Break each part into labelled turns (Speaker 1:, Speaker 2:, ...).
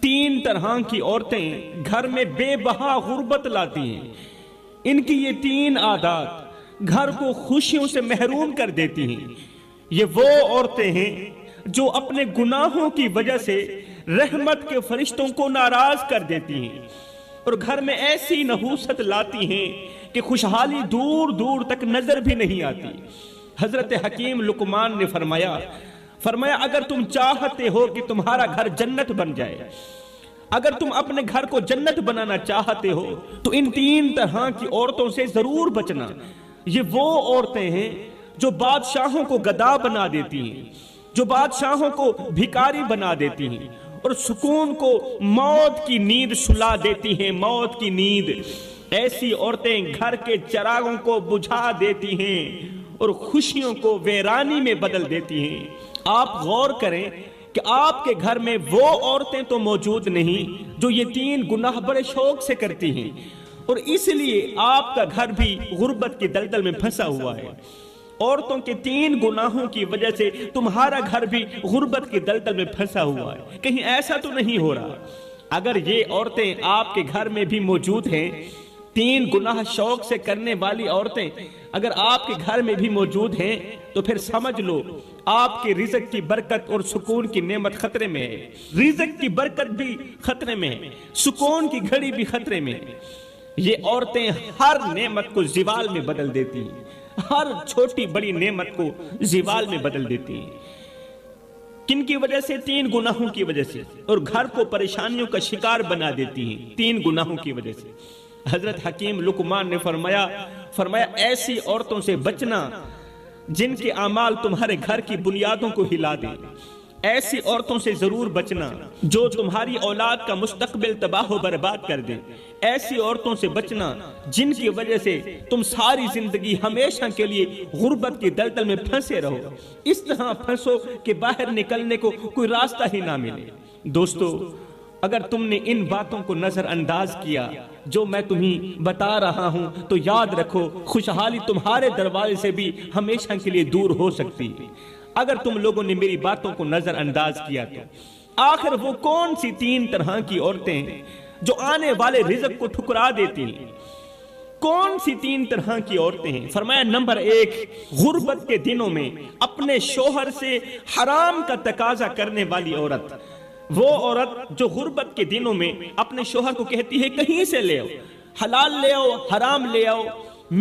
Speaker 1: تین طرح کی عورتیں گھر میں بے بہا غربت لاتی ہیں۔ ان کی یہ تین عادات گھر کو خوشیوں سے محروم کر دیتی ہیں۔ یہ وہ عورتیں ہیں جو اپنے گناہوں کی وجہ سے رحمت کے فرشتوں کو ناراض کر دیتی ہیں اور گھر میں ایسی نحوست لاتی ہیں کہ خوشحالی دور دور تک نظر بھی نہیں آتی۔ حضرت حکیم لقمان نے فرمایا اگر تم چاہتے ہو کہ تمہارا گھر جنت بن جائے، اگر تم اپنے گھر کو جنت بنانا چاہتے ہو تو ان تین طرح کی عورتوں سے ضرور بچنا۔ یہ وہ عورتیں ہیں جو بادشاہوں کو گدا بنا دیتی ہیں، جو بادشاہوں کو بھکاری بنا دیتی ہیں اور سکون کو موت کی نیند سلا دیتی ہیں، موت کی نیند۔ ایسی عورتیں گھر کے چراغوں کو بجھا دیتی ہیں اور خوشیوں کو ویرانی میں بدل دیتی ہیں۔ آپ غور کریں کہ آپ کے گھر میں وہ عورتیں تو موجود نہیں جو یہ تین گناہ بڑے شوق سے کرتی ہیں، اور اس لیے آپ کا گھر بھی غربت کی دلدل میں پھنسا ہوا ہے۔ عورتوں کے تین گناہوں کی وجہ سے تمہارا گھر بھی غربت کی دلدل میں پھنسا ہوا ہے۔ کہیں ایسا تو نہیں ہو رہا؟ اگر یہ عورتیں آپ کے گھر میں بھی موجود ہیں، تین گناہ شوق سے کرنے والی عورتیں اگر آپ کے گھر میں بھی موجود ہیں، تو پھر سمجھ لو آپ کے رزق کی برکت اور سکون کی نعمت خطرے میں ہے۔ رزق کی برکت بھی خطرے میں ہے، سکون کی گھڑی بھی خطرے میں ہے۔ یہ عورتیں ہر نعمت کو زوال میں بدل دیتی ہیں، ہر چھوٹی بڑی نعمت کو زوال میں بدل دیتی ہیں۔ کن کی وجہ سے؟ تین گناہوں کی وجہ سے، اور گھر کو پریشانیوں کا شکار بنا دیتی ہیں تین گناہوں کی وجہ سے۔ حضرت حکیم لقمان نے فرمایا ایسی عورتوں سے بچنا جن کے اعمال تمہارے گھر کی بنیادوں کو ہلا دیں۔ ایسی عورتوں سے ضرور بچنا جو تمہاری اولاد کا مستقبل تباہ و برباد کر دیں۔ ایسی عورتوں سے بچنا جن کی وجہ سے تم ساری زندگی ہمیشہ کے لیے غربت کی دلدل میں پھنسے رہو، اس طرح پھنسو کہ باہر نکلنے کو کوئی راستہ ہی نہ ملے۔ دوستو، اگر تم نے ان باتوں کو نظر انداز کیا جو میں تمہیں بتا رہا ہوں، تو یاد رکھو خوشحالی تمہارے دروازے سے بھی ہمیشہ کے لیے دور ہو سکتی ہے۔ اگر تم لوگوں نے میری باتوں کو نظر انداز کیا تو آخر وہ کون سی تین طرح کی عورتیں ہیں جو آنے والے رزق کو ٹھکرا دیتی ہیں؟ کون سی تین طرح کی عورتیں ہیں؟ فرمایا نمبر 1، غربت کے دنوں میں اپنے شوہر سے حرام کا تقاضا کرنے والی عورت۔ وہ عورت جو غربت کے دنوں میں اپنے شوہر کو کہتی ہے کہیں سے لے آؤ، حلال لے آؤ، حرام لے آؤ،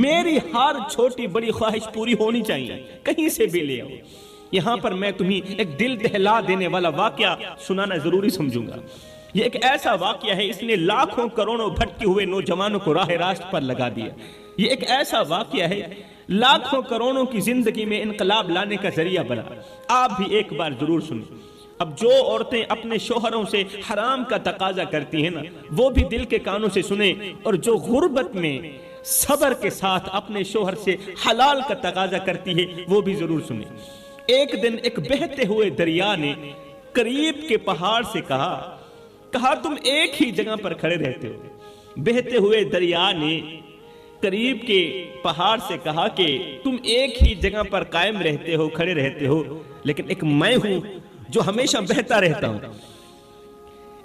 Speaker 1: میری ہر چھوٹی بڑی خواہش پوری ہونی چاہیے، کہیں سے بھی لے آؤ۔ یہاں پر میں تمہیں ایک دل دہلا دینے والا واقعہ سنانا ضروری سمجھوں گا۔ یہ ایک ایسا واقعہ ہے، اس نے لاکھوں کروڑوں بھٹکے ہوئے نوجوانوں کو راہ راست پر لگا دیا۔ یہ ایک ایسا واقعہ ہے، لاکھوں کروڑوں کی زندگی میں انقلاب لانے کا ذریعہ بنا۔ آپ بھی ایک بار ضرور سنیں۔ اب جو عورتیں اپنے شوہروں سے حرام کا تقاضا کرتی ہیں نا، وہ بھی دل کے کانوں سے سنیں، اور جو غربت میں صبر کے ساتھ اپنے شوہر سے حلال کا تقاضا کرتی ہے وہ بھی ضرور سنیں۔ ایک دن ایک بہتے ہوئے دریا نے قریب کے پہاڑ سے کہا تم ایک ہی جگہ پر کھڑے رہتے ہو۔ بہتے ہوئے دریا نے قریب کے پہاڑ سے کہا کہ تم ایک ہی جگہ پر قائم رہتے ہو، کھڑے رہتے ہو، لیکن ایک میں ہوں جو ہمیشہ بہتا رہتا ہوں،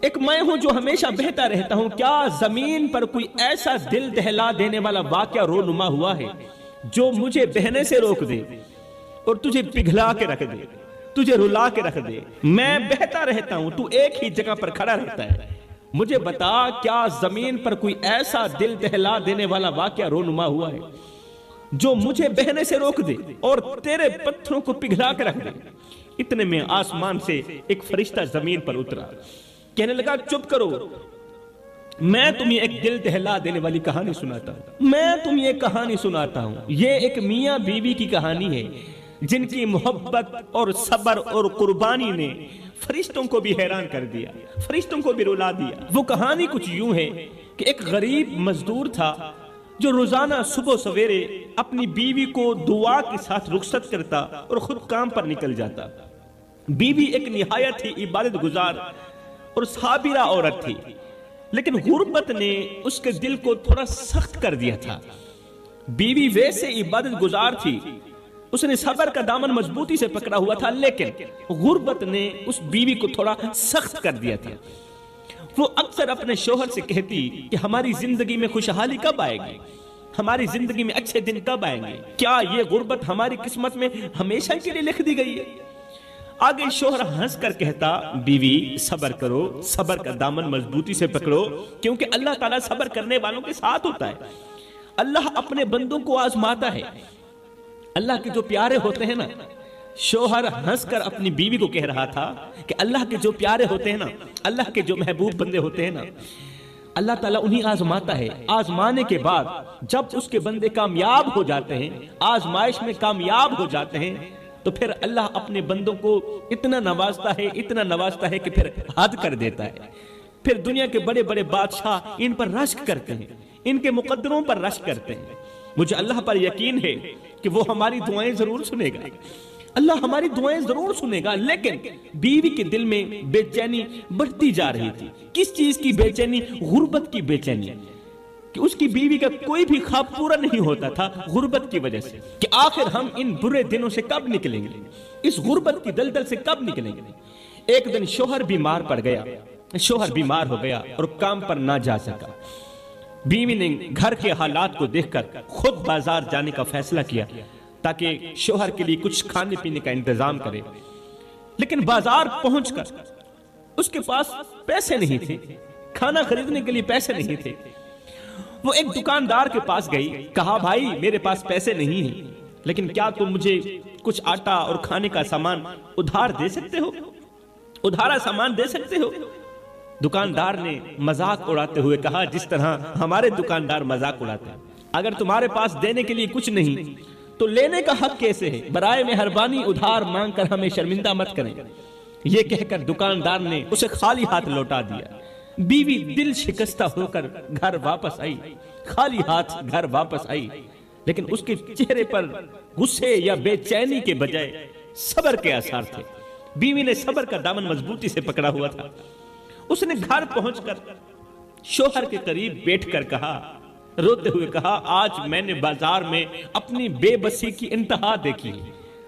Speaker 1: ایک میں ہوں جو ہمیشہ بہتا رہتا ہوں۔ کیا زمین پر کوئی ایسا دل دہلا دینے والا واقعہ رونما ہوا ہے جو مجھے بہنے سے روک دے اور تجھے پگھلا کے رکھ دے، تجھے رلا کے رکھ دے؟ میں بہتا رہتا ہوں، تو ایک ہی جگہ پر کھڑا رہتا ہے۔ مجھے بتا، کیا زمین پر کوئی ایسا دل دہلا دینے والا واقعہ رونما ہوا ہے جو مجھے بہنے سے روک دے اور تیرے پتھروں کو پگھلا کے رکھ دے؟ اتنے میں آسمان سے ایک فرشتہ زمین پر اترا، کہنے لگا چپ کرو، میں تمہیں ایک دل دہلا دینے والی کہانی سناتا ہوں، میں تمہیں ایک کہانی سناتا ہوں۔ یہ ایک میاں بیوی کی کہانی ہے جن کی محبت اور صبر اور قربانی نے فرشتوں کو بھی حیران کر دیا، فرشتوں کو بھی رلا دیا۔ وہ کہانی کچھ یوں ہے کہ ایک غریب مزدور تھا جو روزانہ صبح سویرے اپنی بیوی کو دعا کے ساتھ رخصت کرتا اور خود کام پر نکل جاتا۔ بیوی ایک نہایت ہی عبادت گزار اور صابرہ عورت تھی، لیکن غربت نے اس کے دل کو تھوڑا سخت کر دیا تھا۔ بیوی ویسے عبادت گزار تھی، اس نے صبر کا دامن مضبوطی سے پکڑا ہوا تھا، لیکن غربت نے اس بیوی کو تھوڑا سخت کر دیا تھا۔ وہ اکثر اپنے شوہر سے کہتی کہ ہماری زندگی میں خوشحالی کب آئے گی، ہماری زندگی میں اچھے دن کب آئیں گے، کیا یہ غربت ہماری قسمت میں ہمیشہ کے لیے لکھ دی گئی ہے؟ آگے شوہر ہنس کر کہتا بیوی صبر کرو، صبر کا دامن مضبوطی سے پکڑو، کیونکہ اللہ تعالیٰ صبر کرنے والوں کے ساتھ ہوتا ہے۔ اللہ اپنے بندوں کو آزماتا ہے، اللہ کے جو پیارے ہوتے ہیں نا، شوہر ہنس کر اپنی بیوی کو کہہ رہا تھا کہ اللہ کے جو پیارے ہوتے ہیں نا، اللہ کے جو محبوب بندے ہوتے ہیں نا، اللہ تعالیٰ انہیں آزماتا ہے۔ آزمانے کے بعد جب اس کے بندے کامیاب ہو جاتے ہیں، آزمائش میں کامیاب ہو جاتے ہیں، تو پھر اللہ اپنے بندوں کو اتنا نوازتا ہے کہ پھر حد کر دیتا ہے۔ پھر دنیا کے بڑے بڑے بادشاہ ان پر رشک کرتے ہیں، ان کے مقدروں پر رشک کرتے ہیں۔ مجھے اللہ پر یقین ہے کہ وہ ہماری دعائیں ضرور سنے گا، اللہ ہماری دعائیں ضرور سنے گا۔ لیکن بیوی کے دل میں بے چینی بڑھتی جا رہی تھی۔ کس چیز کی بے چینی؟ غربت کی بے چینی، کہ اس کی بیوی کا کوئی بھی خواب پورا نہیں ہوتا تھا غربت کی وجہ سے، کہ آخر ہم ان برے دنوں سے کب نکلیں گے، اس غربت کی دلدل سے کب نکلیں گے۔ ایک دن شوہر بیمار پڑ گیا، شوہر بیمار ہو گیا اور کام پر نہ جا سکا۔ بیوی نے گھر کے حالات کو دیکھ کر خود بازار جانے کا فیصلہ کیا تاکہ شوہر کے لیے کچھ کھانے پینے کا انتظام کرے۔ لیکن بازار پہنچ کر اس کے پاس پیسے نہیں تھے، کھانا خریدنے کے لیے پیسے نہیں تھے۔ وہ ایک دکاندار کے پاس گئی، کہا بھائی میرے پاس پیسے نہیں ہیں، لیکن کیا تم مجھے کچھ آٹا اور کھانے کا سامان ادھار دے سکتے ہو، ادھارا سامان دے سکتے ہو؟ دکاندار نے مذاق اڑاتے ہوئے کہا جس طرح ہمارے دکاندار مذاق اڑاتے ہیں، اگر تمہارے پاس دینے کے لیے کچھ نہیں تو لینے کا حق کیسے ہے؟ برائے مہربانی ادھار مانگ کر ہمیں شرمندہ مت کریں۔ یہ کہہ کر دکاندار نے اسے خالی ہاتھ لوٹا دیا۔ بیوی دل شکستہ ہو کر گھر واپس آئی، خالی ہاتھ گھر واپس آئی، لیکن اس کے چہرے پر غصے یا بے چینی کے بجائے صبر کے آثار تھے۔ بیوی نے صبر کا دامن مضبوطی سے پکڑا ہوا تھا۔ اس نے گھر پہنچ کر شوہر کے قریب بیٹھ کر کہا، روتے ہوئے کہا، آج میں نے بازار میں اپنی بے بسی کی انتہا دیکھی،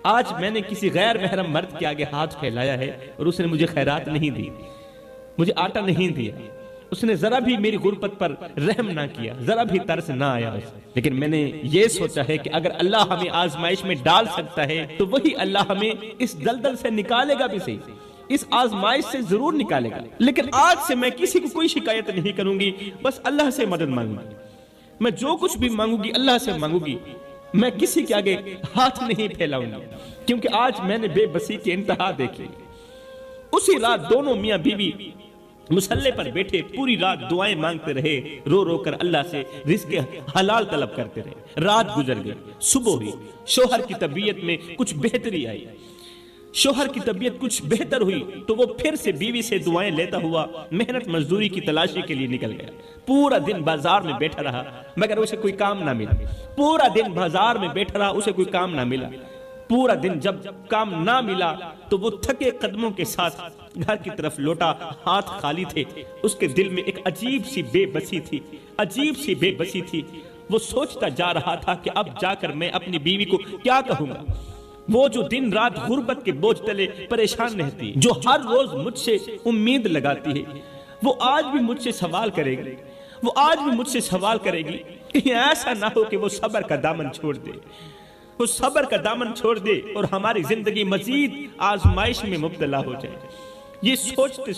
Speaker 1: آج میں نے کسی غیر محرم مرد کے آگے ہاتھ پھیلایا ہے اور اس نے مجھے خیرات نہیں دی، مجھے آٹا نہیں دیا، اس نے ذرا بھی میری غربت پر رحم نہ کیا، ذرا بھی ترس نہ آیا اسے۔ لیکن میں نے یہ سوچا ہے کہ اگر اللہ ہمیں آزمائش میں ڈال سکتا ہے تو وہی اللہ ہمیں اس دلدل سے نکالے گا بھی صحیح، اس آزمائش سے ضرور نکالے گا۔ لیکن آج سے میں کسی کو کوئی شکایت نہیں کروں گی، بس اللہ سے مدد مانگوں گی، میں جو کچھ بھی مانگوں گی اللہ سے مانگوں گی، میں کسی کے آگے ہاتھ نہیں پھیلاؤں گی، کیونکہ آج میں نے بے بسی کی انتہا دیکھی۔ اسی رات دونوں میاں بیوی مصلے پر بیٹھے پوری رات دعائیں مانگتے رہے، رو رو کر اللہ سے رزق حلال طلب کرتے رہے۔ رات گزر گئی، صبح ہوئی، شوہر کی طبیعت میں کچھ بہتری آئی، شوہر کی طبیعت کچھ بہتر ہوئی تو وہ پھر سے بیوی سے دعائیں لیتا ہوا محنت مزدوری کی تلاشی کے لیے نکل گیا۔ پورا دن بازار میں بیٹھا رہا مگر اسے کوئی کام نہ ملا، پورا دن بازار میں بیٹھا رہا اسے کوئی کام نہ ملا۔ پورا دن جب کام نہ ملا تو وہ تھکے قدموں کے ساتھ گھر کی طرف لوٹا، ہاتھ خالی تھے۔ اس کے دل میں ایک عجیب سی بے بسی تھی، عجیب سی بے بسی تھی۔ وہ سوچتا جا رہا تھا کہ اب جا کر میں اپنی بیوی کو کیا کہوں گا، وہ جو دن رات غربت کے بوجھ تلے پریشان رہتی، جو ہر روز مجھ سے امید لگاتی ہے، وہ آج بھی مجھ سے سوال کرے گی، وہ آج بھی مجھ سے سوال کرے گی۔ کہیں ایسا نہ ہو کہ وہ صبر کا دامن چھوڑ دے، وہ صبر کا دامن چھوڑ دے اور ہماری زندگی مزید آزمائش میں مبتلا ہو جائے۔ یہ سوچتے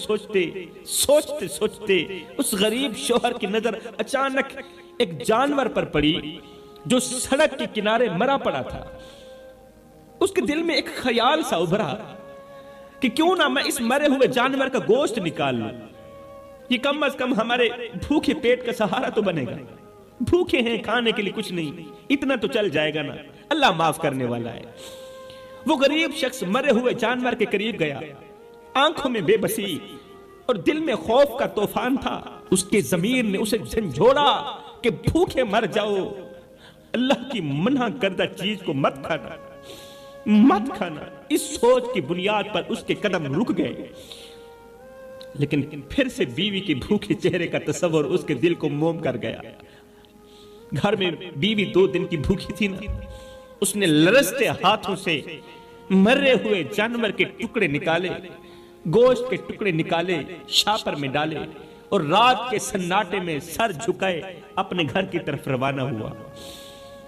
Speaker 1: سوچتے اس غریب شوہر کی نظر اچانک ایک جانور پر پڑی جو سڑک کے کنارے مرا پڑا تھا۔ اس کے دل میں ایک خیال سا ابھرا کہ کیوں نہ میں اس مرے ہوئے جانور کا گوشت نکال لوں، یہ کم از کم ہمارے بھوکے پیٹ کا سہارا تو بنے گا۔ بھوکے ہیں، کھانے کے لیے کچھ نہیں، اتنا تو چل جائے گا نا، اللہ معاف کرنے والا ہے۔ وہ غریب شخص مرے ہوئے جانور کے قریب گیا، آنکھوں میں بے بسی اور دل میں خوف کا طوفان تھا۔ اس کے ضمیر نے اسے جھنجھوڑا کہ بھوکے مر جاؤ، اللہ کی منع کردہ چیز کو مت کھانا، مت کھانا۔ اس سوچ کی بنیاد پر اس کے قدم رک گئے، لیکن پھر سے بیوی کے بھوکے چہرے کا تصور اس کے دل کو موم کر گیا۔ گھر میں بیوی 2 دن کی بھوکی تھی نا، اس نے لرزتے ہاتھوں سے مرے ہوئے جانور کے ٹکڑے نکالے، گوشت کے ٹکڑے نکالے، شاپر میں ڈالے، اور رات کے سناٹے میں سر جھکائے اپنے گھر کی طرف روانہ ہوا۔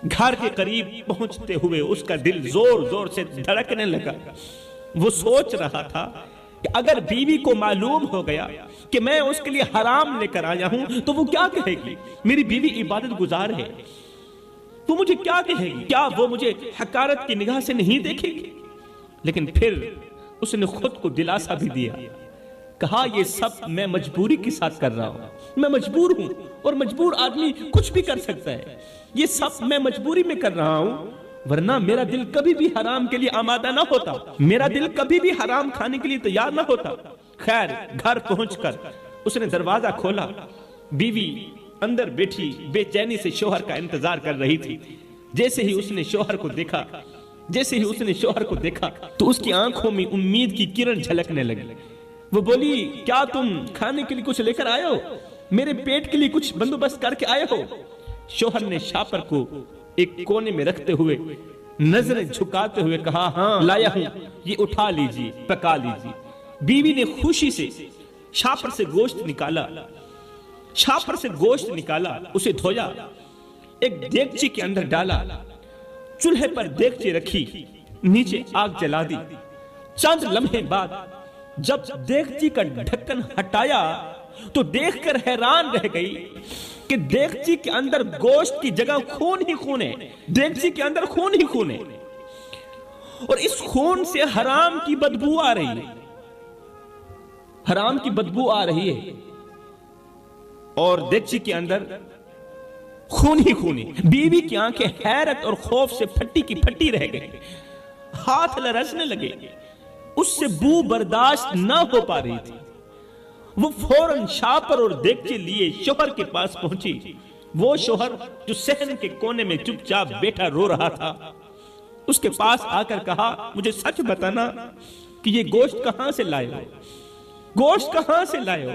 Speaker 1: گھر کے قریب پہنچتے ہوئے اس کا دل زور زور سے دھڑکنے لگا۔ وہ سوچ رہا تھا کہ اگر بیوی کو معلوم ہو گیا کہ میں اس کے لیے حرام لے کر آیا ہوں تو وہ کیا کہے گی؟ میری بیوی عبادت گزار ہے، وہ مجھے کیا کہے گی؟ کیا وہ مجھے حقارت کی نگاہ سے نہیں دیکھے گی؟ لیکن پھر اس نے خود کو دلاسا بھی دیا، کہا یہ سب میں مجبوری کے ساتھ کر رہا ہوں، میں مجبور ہوں، اور مجبور آدمی کچھ بھی کر سکتا ہے، یہ سب میں مجبوری میں کر رہا ہوں، ورنہ میرا دل کبھی بھی حرام کے لیے آمادہ نہ ہوتا، میرا دل کبھی بھی حرام کھانے کے لیے تیار نہ ہوتا۔ خیر گھر پہنچ کر اس نے دروازہ کھولا، بیوی اندر بیٹھی بے چینی سے شوہر کا انتظار کر رہی تھی۔ جیسے ہی اس نے شوہر کو دیکھا تو اس کی آنکھوں میں امید کی کرن جھلکنے لگی۔ وہ بولی کیا تم کھانے کے لیے کچھ لے کر آئے ہو؟ میرے پیٹ کے لیے کچھ بندوبست کر کے آئے ہو؟ شوہر نے شاپر کو ایک کونے میں رکھتے ہوئے نظریں جھکاتے ہوئے کہا ہاں لایا ہوں، یہ اٹھا لیجیے، پکا لیجیے۔ بیوی نے خوشی سے شاپر سے گوشت نکالا، اسے دھویا، ایک دیگچی کے اندر ڈالا، چولہے پر دیگچی رکھی، نیچے آگ جلا دی۔ چند لمحے بعد جب دیگچی کا ڈھکن ہٹایا تو دیکھ کر حیران رہ گئی کہ دیگچی کے اندر گوشت کی جگہ خون ہی خون ہے، دیگچی کے اندر خون ہی خون ہے، اور اس خون سے حرام کی بدبو آ رہی ہے، اور دیگچی کے اندر خون ہی خون ہے۔ بیوی کی آنکھیں حیرت اور خوف سے پھٹی کی پھٹی رہ گئی، ہاتھ لرزنے لگے، اس سے بو برداشت نہ ہو پا رہی تھی۔ وہ فوراً شاپر اور دیگچی لیے شوہر کے پاس پہنچی۔ وہ شوہر جو صحن کے کونے میں چپ چاپ بیٹھا رو رہا تھا، اس کے پاس آ کر کہا مجھے سچ بتانا کہ یہ گوشت کہاں سے لائے ہو؟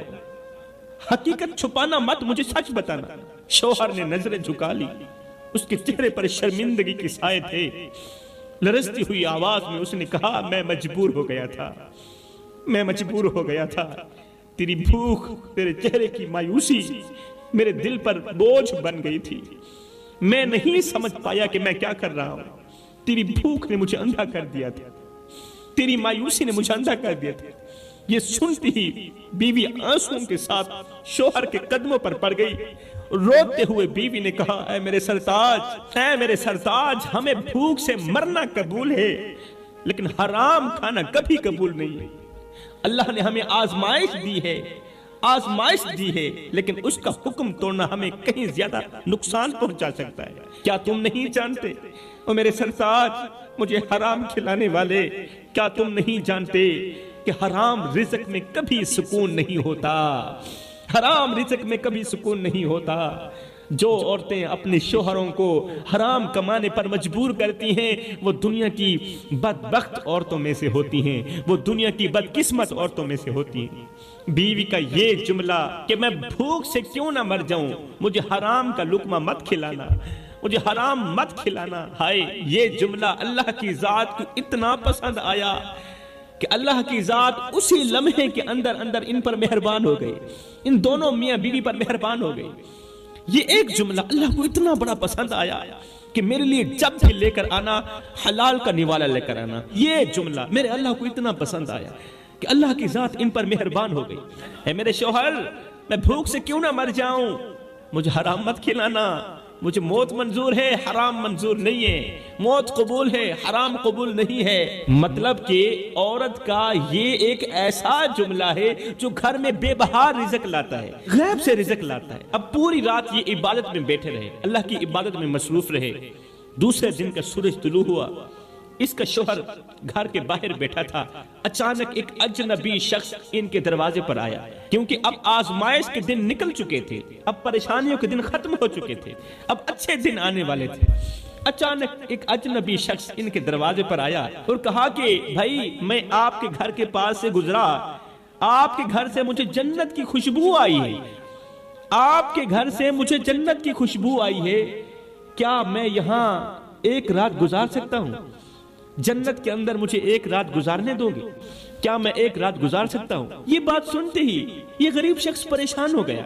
Speaker 1: حقیقت چھپانا مت، مجھے سچ بتانا۔ شوہر نے نظریں جھکا لی، اس کے چہرے پر شرمندگی کے سائے تھے۔ لرزتی ہوئی آواز میں اس نے کہا میں مجبور ہو گیا تھا، تیری بھوک، تیرے چہرے کی مایوسی میرے دل پر بوجھ بن گئی تھی، میں نہیں سمجھ پایا کہ میں کیا کر رہا ہوں، تیری بھوک نے مجھے اندھا کر دیا تھا، تیری مایوسی نے مجھے اندھا کر دیا تھا۔ یہ سنتی ہی بیوی آنسوں کے ساتھ شوہر کے قدموں پر پڑ گئی، روتے ہوئے بیوی نے کہا اے میرے سرتاج، ہمیں بھوک سے مرنا قبول ہے لیکن حرام کھانا کبھی قبول نہیں ہے۔ اللہ نے ہمیں آزمائش دی ہے لیکن اس کا حکم توڑنا ہمیں کہیں زیادہ نقصان پہنچا سکتا ہے۔ کیا تم نہیں جانتے او میرے سرتاج، مجھے حرام کھلانے والے، کیا تم نہیں جانتے کہ حرام رزق میں کبھی سکون نہیں ہوتا؟ جو عورتیں اپنے شوہروں کو حرام کمانے پر مجبور کرتی ہیں وہ دنیا کی بدبخت عورتوں میں سے ہوتی ہیں، وہ دنیا کی بدقسمت عورتوں میں سے ہوتی ہیں۔ بیوی کا یہ جملہ کہ میں بھوک سے کیوں نہ مر جاؤں، مجھے حرام کا لقمہ مت کھلانا، ہائے یہ جملہ اللہ کی ذات کو اتنا پسند آیا کہ اللہ کی ذات اسی لمحے کے اندر ان پر مہربان ہو گئے، ان دونوں میاں بیوی پر مہربان ہو گئے۔ یہ ایک جملہ اللہ کو اتنا بڑا پسند آیا کہ میرے لیے جب بھی لے کر آنا حلال کا نوالا لے کر آنا، یہ جملہ میرے اللہ کو اتنا پسند آیا کہ اللہ کی ذات ان پر مہربان ہو گئی۔ اے میرے شوہر، میں بھوک سے کیوں نہ مر جاؤں، مجھے حرام مت کھلانا، مجھے موت منظور ہے، حرام منظور نہیں ہے، موت قبول ہے، حرام قبول نہیں ہے۔ مطلب کہ عورت کا یہ ایک ایسا جملہ ہے جو گھر میں بے بہار رزق لاتا ہے، غیب سے رزق لاتا ہے۔ اب پوری رات یہ عبادت میں بیٹھے رہے، اللہ کی عبادت میں مصروف رہے۔ دوسرے دن کا سورج طلوع ہوا، اس کا شوہر گھر کے باہر بیٹھا تھا، اچانک ایک اجنبی شخص ان کے دروازے پر آیا، کیونکہ اب آزمائش کے دن نکل چکے تھے، اب پریشانیوں کے دن ختم ہو چکے تھے، اب اچھے دن آنے والے تھے۔ اچانک ایک اجنبی شخص ان کے دروازے پر آیا اور کہا کہ بھائی میں آپ کے گھر کے پاس سے گزرا، آپ کے گھر سے مجھے جنت کی خوشبو آئی ہے، آپ کے گھر سے مجھے جنت کی خوشبو آئی ہے، کیا میں یہاں ایک رات گزار سکتا ہوں؟ جنت کے اندر مجھے ایک رات گزارنے دو گے؟ کیا میں ایک رات گزار سکتا ہوں؟ یہ بات سنتے ہی یہ غریب شخص پریشان ہو گیا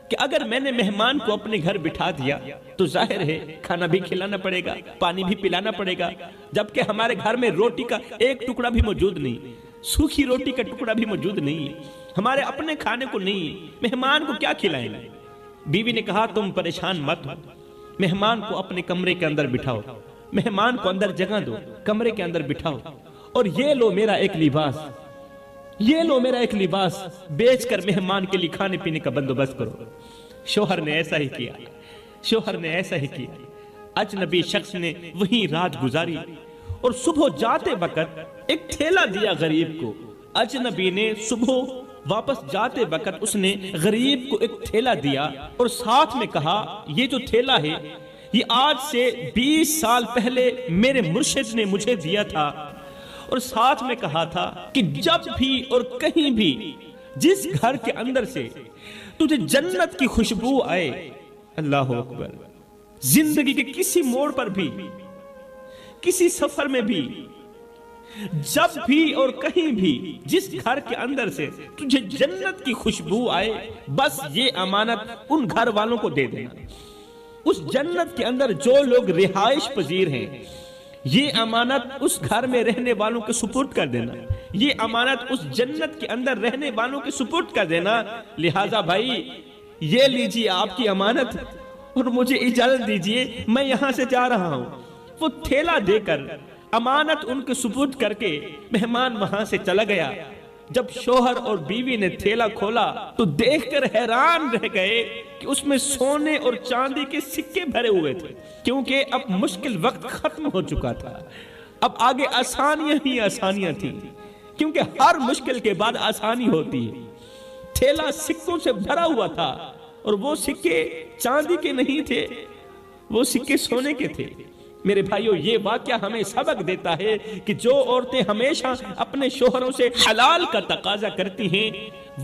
Speaker 1: کہ اگر میں نے مہمان کو اپنے گھر بٹھا دیا تو ظاہر ہے کھانا بھی کھلانا پڑے گا، پانی بھی پلانا پڑے گا، جبکہ ہمارے گھر میں روٹی کا ایک ٹکڑا بھی موجود نہیں، سوکھی روٹی کا ٹکڑا بھی موجود نہیں ہے، ہمارے اپنے کھانے کو نہیں ہے، مہمان کو کیا کھلائیں گے؟ بیوی نے کہا تم پریشان مت ہو، مہمان کو اپنے کمرے کے اندر بٹھاؤ، مہمان کو اندر جگہ دو، کمرے کے اندر بٹھاؤ، اور یہ لو میرا ایک لباس، یہ لو میرا ایک لباس بیچ کر مہمان کے لیے کھانے پینے کا بندوبست کرو۔ شوہر نے ایسا ہی کیا، شوہر نے ایسا ہی کیا۔ اجنبی شخص نے وہیں رات گزاری اور صبح جاتے وقت ایک تھیلا دیا غریب کو۔ اجنبی نے صبح واپس جاتے وقت اس نے غریب کو ایک تھیلا دیا اور ساتھ میں کہا یہ جو تھیلا ہے یہ آج سے 20 سال پہلے میرے مرشد نے مجھے دیا تھا، اور ساتھ میں کہا تھا کہ جب بھی اور کہیں بھی جس گھر کے اندر سے تجھے جنت کی خوشبو آئے، اللہ اکبر، زندگی کے کسی موڑ پر بھی، کسی سفر میں بھی، جب بھی اور کہیں بھی جس گھر کے اندر سے تجھے جنت کی خوشبو آئے، بس یہ امانت ان گھر والوں کو دے دینا۔ اس جنت کے اندر جو لوگ رہائش پذیر ہیں، یہ امانت اس گھر میں رہنے والوں کے سپرد کر دینا، یہ امانت اس جنت کے اندر رہنے والوں کے سپرد کر دینا۔ لہٰذا بھائی یہ لیجیے آپ کی امانت، اور مجھے اجازت دیجیے میں یہاں سے جا رہا ہوں۔ وہ تھیلا دے کر امانت ان کے سپرد کر کے مہمان وہاں سے چلا گیا۔ جب شوہر اور بیوی نے تھیلا کھولا تو دیکھ کر حیران رہ گئے کہ اس میں سونے اور چاندی کے سکے بھرے ہوئے تھے، کیونکہ اب مشکل وقت ختم ہو چکا تھا، اب آگے آسانیاں ہی آسانیاں تھیں، کیونکہ ہر مشکل کے بعد آسانی ہوتی ہے۔ تھیلا سکوں سے بھرا ہوا تھا، اور وہ سکے چاندی کے نہیں تھے، وہ سکے سونے کے تھے۔ میرے بھائیو، یہ واقعہ ہمیں سبق دیتا ہے کہ جو عورتیں ہمیشہ اپنے شوہروں سے حلال کا تقاضا کرتی ہیں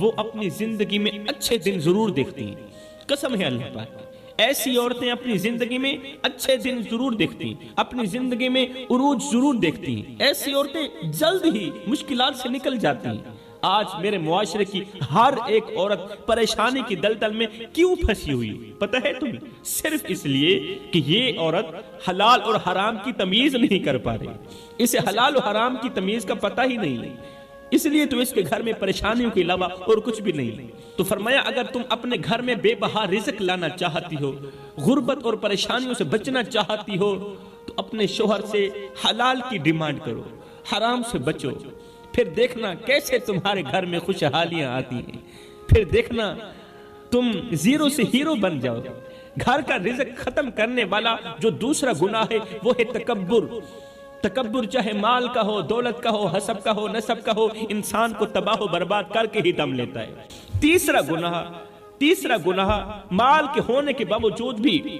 Speaker 1: وہ اپنی زندگی میں اچھے دن ضرور دیکھتی ہیں۔ قسم ہے اللہ پاک، ایسی عورتیں اپنی زندگی میں اچھے دن ضرور دیکھتی ہیں، اپنی زندگی میں عروج ضرور دیکھتی ہیں۔ ایسی عورتیں جلد ہی مشکلات سے نکل جاتی ہیں۔ آج میرے معاشرے کی ہر ایک عورت پریشانی کی دلدل میں کیوں پھنسی ہوئی پتہ ہے تمہیں؟ صرف اس لیے کہ یہ عورت حلال اور حرام کی تمیز نہیں کر پا رہی، اسے حلال اور حرام کی تمیز کا پتہ ہی نہیں، اس لیے تو اس کے گھر میں پریشانیوں کے علاوہ اور کچھ بھی نہیں۔ تو فرمایا اگر تم اپنے گھر میں بے بہا رزق لانا چاہتی ہو، غربت اور پریشانیوں سے بچنا چاہتی ہو، تو اپنے شوہر سے حلال کی ڈیمانڈ کرو، حرام سے بچو، پھر دیکھنا کیسے تمہارے گھر میں خوشحالیاں آتی ہیں، پھر دیکھنا تم زیرو سے ہیرو بن جاؤ۔ گھر کا رزق ختم کرنے والا جو دوسرا گناہ ہے وہ ہے تکبر۔ تکبر چاہے مال کا ہو، دولت کا ہو، حسب کا ہو، نسب کا ہو، انسان کو تباہ و برباد کر کے ہی دم لیتا ہے۔ تیسرا گناہ مال کے ہونے کے باوجود بھی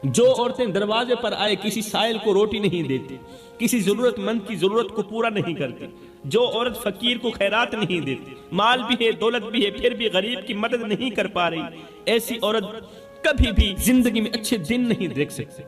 Speaker 1: جو عورتیں دروازے پر آئے کسی سائل کو روٹی نہیں دیتی، کسی ضرورت مند کی ضرورت کو پورا نہیں کرتی، جو عورت فقیر کو خیرات نہیں دیتی، مال بھی ہے دولت بھی ہے پھر بھی غریب کی مدد نہیں کر پا رہی، ایسی عورت کبھی بھی زندگی میں اچھے دن نہیں دیکھ سکتی۔